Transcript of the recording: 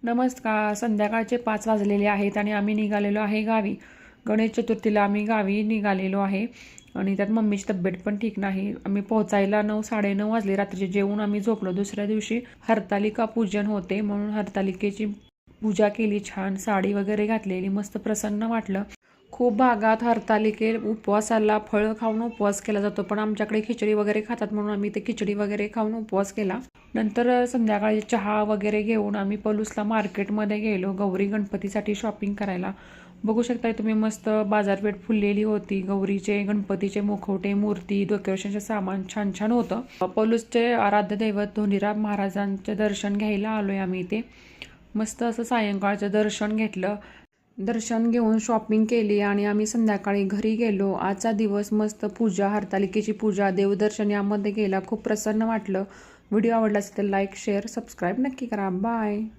नमस्कार. संध्याकाळचे 5 वाजलेले आहेत आणि आम्ही निघालेलो आहे गावी. गणेश चतुर्थीला आम्ही गावी निघालेलो आहे आणि त्यात मम्मीची तब्येत पण ठीक नाही. आम्ही पोहोचायला 9-9:30 वाजले. रात्रीचे जेवून आम्ही झोपलो. दुसऱ्या दिवशी हरतालिका पूजन होते म्हणून हरतालिकेची पूजा केली. छान साडी वगैरे घातलेली, मस्त प्रसन्न वाटलं. खूप भागात हरतालिके उपवासाला फळं खाऊन उपवास केला जातो, पण आमच्याकडे खिचडी वगैरे खातात म्हणून आम्ही ते खिचडी वगैरे खाऊन उपवास केला. नंतर संध्याकाळी चहा वगैरे घेऊन आम्ही पलूसला मार्केटमध्ये गेलो गौरी गणपतीसाठी शॉपिंग करायला. बघू शकताय तुम्ही, मस्त बाजारपेठ फुललेली होती. गौरीचे, गणपतीचे मुखवटे, मूर्ती, डेकोरेशनचे सामान छान छान होतं. पलूसचे आराध्य दैवत धोंडीराम महाराजांचे दर्शन घ्यायला आलोय आम्ही इथे. मस्त असं सायंकाळचं दर्शन घेतलं. दर्शन घेऊन शॉपिंग केली आणि आम्ही संध्याकाळी घरी गेलो. आजचा दिवस मस्त पूजा, हरतालिकेची पूजा, देवदर्शन यामध्ये गेला. खूप प्रसन्न वाटलं. व्हिडिओ आवडला असेल तर लाईक, शेअर, सबस्क्राईब नक्की करा. बाय.